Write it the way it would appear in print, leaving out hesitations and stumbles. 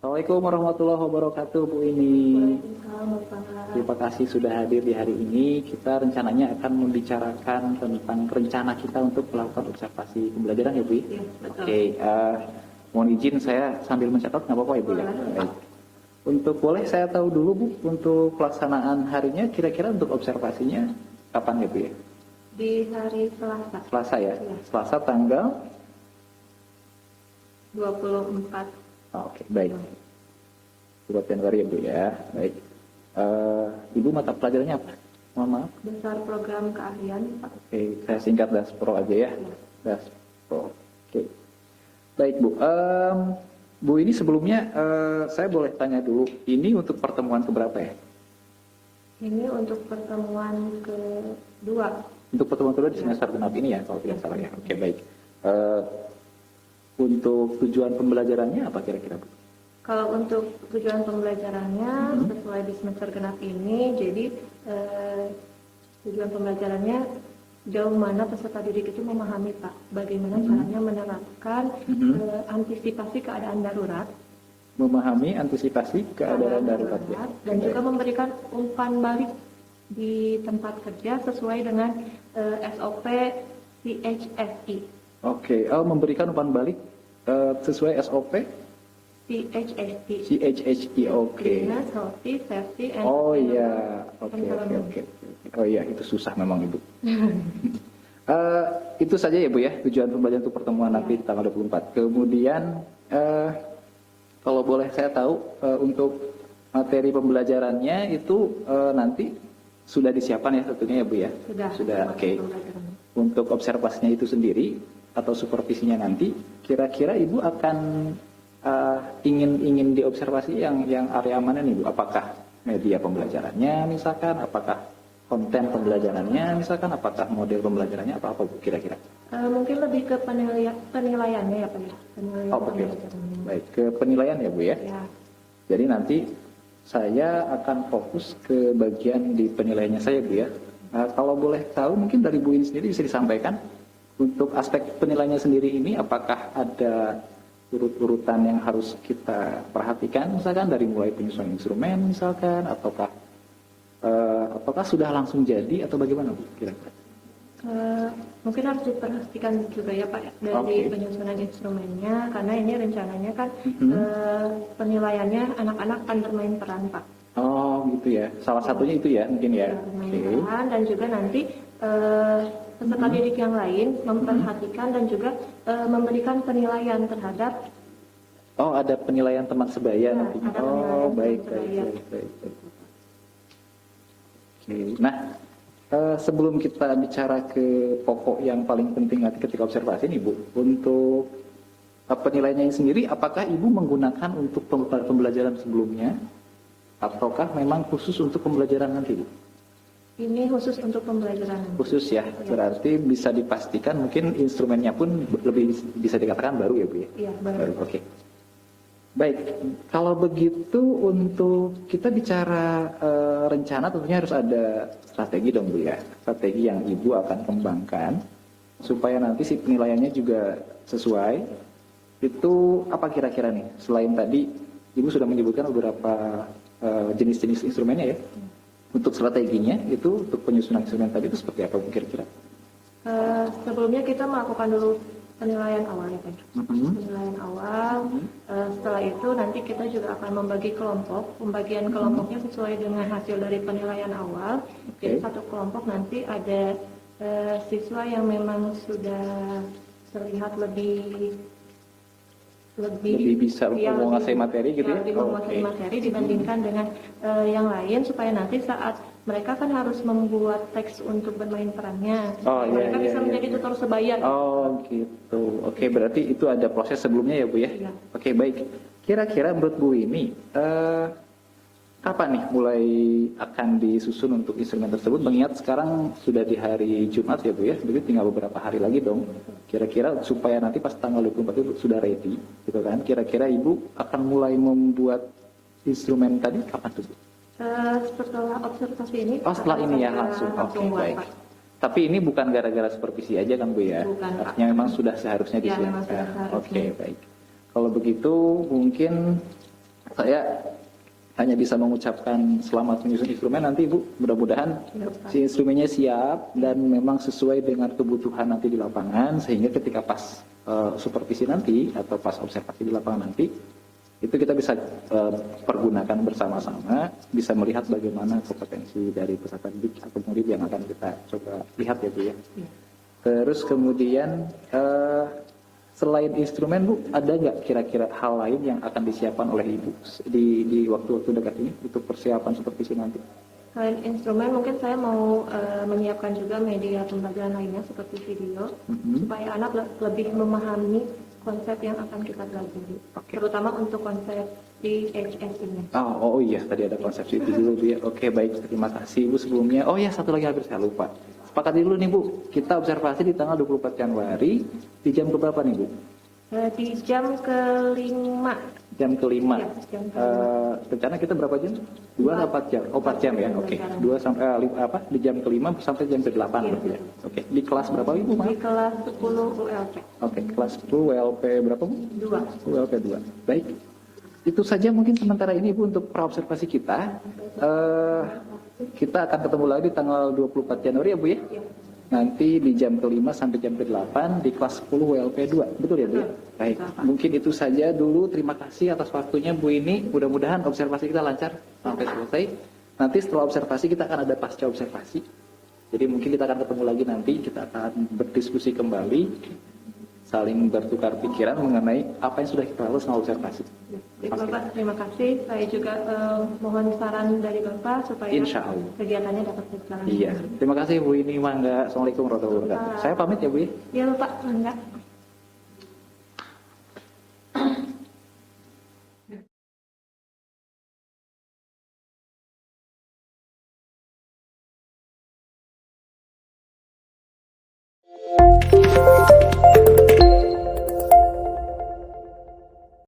Assalamualaikum warahmatullahi wabarakatuh, Bu ini. Waalaikumsalam warahmatullahi Terima kasih sudah hadir di hari ini. Kita rencananya akan membicarakan tentang rencana kita untuk melakukan observasi pembelajaran ya Bu. Iya, betul. Oke, mohon izin saya sambil mencatat nggak apa-apa ya Bu ya. Baik. Untuk boleh saya tahu dulu Bu, untuk pelaksanaan harinya kira-kira untuk observasinya kapan ya Bu ya? Di hari Selasa. Selasa ya? Iya. Selasa tanggal? 24. Oke, baik. 2 Januari ya Bu ya. Baik. Ibu mata pelajarannya apa? Mohon maaf. Besar program keahlian, Pak. Oke, saya singkat Daspro aja ya. Iya. Daspro. Oke. Baik Bu. Bu ini sebelumnya saya boleh tanya dulu. Ini untuk pertemuan keberapa ya? Ini untuk pertemuan kedua. Untuk pertemuan kedua di semester genap ini ya, kalau tidak salah ya. Oke, baik. Untuk tujuan pembelajarannya apa kira-kira Bu? Kalau untuk tujuan pembelajarannya sesuai di semester genap ini, jadi tujuan pembelajarannya jauh mana peserta didik itu memahami Pak, bagaimana caranya menerapkan antisipasi keadaan darurat. Memahami antisipasi keadaan darurat ya. Dan juga memberikan umpan balik di tempat kerja sesuai dengan SOP CHSI. Oke, memberikan umpan balik sesuai SOP CHSI. CHSI. Oke. Cleanliness, Healthy, Safety, and Oh iya, oke. Environment. Oh iya, itu susah memang Ibu. Itu saja ya Bu ya, tujuan pembelajaran untuk pertemuan nanti tanggal 24. Kemudian kalau boleh saya tahu untuk materi pembelajarannya itu nanti sudah disiapkan ya tentunya ya Bu ya? Sudah, oke. Untuk observasinya itu sendiri atau supervisinya nanti, kira-kira Ibu akan ingin diobservasi yang area mana nih Bu? Apakah media pembelajarannya misalkan, apakah konten pembelajarannya misalkan, apakah model pembelajarannya, apa Bu kira-kira? Mungkin lebih ke penilaiannya ya Pak ya. Penilaian Oke. pembelajarannya. Baik, ke penilaian ya Bu ya? Ya. Jadi nanti saya akan fokus ke bagian di penilaiannya saya Bu ya. Kalau boleh tahu mungkin dari Bu ini sendiri bisa disampaikan untuk aspek penilaiannya sendiri ini apakah ada urut-urutan yang harus kita perhatikan misalkan dari mulai penyusunan instrumen misalkan ataukah sudah langsung jadi atau bagaimana Bu kira-kira? Mungkin harus diperhatikan juga ya Pak dari penyusunan instrumennya karena ini rencananya kan penilaiannya anak-anak akan bermain peran Pak. Oh gitu ya, salah satunya itu ya mungkin ya. Bermain peran dan juga nanti peserta didik yang lain memperhatikan dan juga memberikan penilaian terhadap. Oh ada penilaian teman sebaya nanti. Oh baik. Oke. Nah sebelum kita bicara ke pokok yang paling penting nanti ketika observasi nih Bu, untuk penilaiannya sendiri, apakah Ibu menggunakan untuk pembelajaran sebelumnya, ataukah memang khusus untuk pembelajaran nanti Bu? Ini khusus untuk pembelajaran. Khusus ya, berarti bisa dipastikan mungkin instrumennya pun lebih bisa dikatakan baru ya Bu ya? Iya baru. Oke. Baik, kalau begitu untuk kita bicara rencana tentunya harus ada strategi dong Bu ya. Strategi yang Ibu akan kembangkan supaya nanti si penilaiannya juga sesuai. Itu apa kira-kira nih? Selain tadi Ibu sudah menyebutkan beberapa jenis-jenis instrumennya ya. Untuk strateginya itu untuk penyusunan instrumen tadi itu seperti apa Bu kira-kira? Sebelumnya kita melakukan dulu penilaian awal ya Pak. Penilaian awal. Setelah itu nanti kita juga akan membagi kelompok. Pembagian kelompoknya sesuai dengan hasil dari penilaian awal. Jadi satu kelompok nanti ada siswa yang memang sudah terlihat lebih bisa menguasai materi gitu ya? Lebih menguasai materi dibandingkan dengan yang lain supaya nanti saat mereka kan harus membuat teks untuk bermain perannya. Mereka bisa menjadi tutor sebaya. Oh gitu. Oke, berarti itu ada proses sebelumnya ya Bu ya? Iya. Oke, baik. Kira-kira menurut Bu ini kapan nih mulai akan disusun untuk instrumen tersebut? Mengingat sekarang sudah di hari Jumat ya Bu ya, jadi tinggal beberapa hari lagi dong. Kira-kira supaya nanti pas tanggal 24 itu sudah ready, gitu kan? Kira-kira Ibu akan mulai membuat instrumen tadi kapan tuh Bu? Setelah observasi ini. Oh setelah ini ya langsung. Oke, baik. Tapi ini bukan gara-gara supervisi aja kan Bu ya? Bukan, artinya memang sudah seharusnya disiapkan. Ya, Oke, baik. Kalau begitu mungkin Saya hanya bisa mengucapkan selamat menyusun instrumen. Nanti Ibu, mudah-mudahan si instrumennya siap dan memang sesuai dengan kebutuhan nanti di lapangan, sehingga ketika pas supervisi nanti atau pas observasi di lapangan nanti, itu kita bisa pergunakan bersama-sama, bisa melihat bagaimana kompetensi dari peserta didik atau murid yang akan kita coba lihat ya Bu ya. Terus kemudian selain instrumen Bu, ada nggak kira-kira hal lain yang akan disiapkan oleh Ibu di waktu-waktu dekat ini untuk persiapan supervisi nanti? Selain instrumen, mungkin saya mau menyiapkan juga media pembelajaran lainnya seperti video, supaya anak lebih memahami konsep yang akan kita pelajari, terutama untuk konsep di HS ini. Oh iya, tadi ada konsepsi itu dulu Bu ya. Oke, baik, terima kasih Bu sebelumnya. Oh ya, satu lagi hampir saya lupa. Sepakati dulu nih Bu, kita observasi di tanggal 24 Januari, di jam berapa nih Bu? Di jam kelima. Jam kelima. Ya, jam kelima. Rencana kita berapa jam? 2 atau 4 jam? Oh 4 jam ya, oke. 2 sampai di jam kelima sampai jam ke-8 ya. Oke, di kelas berapa Ibu? Di kelas 10 ULP. Oke, kelas 10 WLP berapa Bu? 2. WLP 2. Baik. Itu saja mungkin sementara ini Bu untuk praobservasi kita. Kita akan ketemu lagi di tanggal 24 Januari ya Bu ya? Ya. Nanti di jam ke-5 sampai jam ke-8 di kelas 10 WLP 2. Betul ya Bu ya? Baik, mungkin itu saja dulu. Terima kasih atas waktunya Bu ini. Mudah-mudahan observasi kita lancar sampai selesai. Nanti setelah observasi kita akan ada pasca observasi. Jadi mungkin kita akan ketemu lagi nanti. Kita akan berdiskusi kembali, saling bertukar pikiran mengenai apa yang sudah kita lakukan selama observasi. Bapak, terima kasih. Saya juga mohon saran dari Bapak supaya Insya Allah kegiatannya dapat berjalan. Iya, terima kasih Bu ini, mangga. Assalamualaikum warahmatullahi wabarakatuh. Saya pamit ya Bu ya. Iya Bapak, mangga.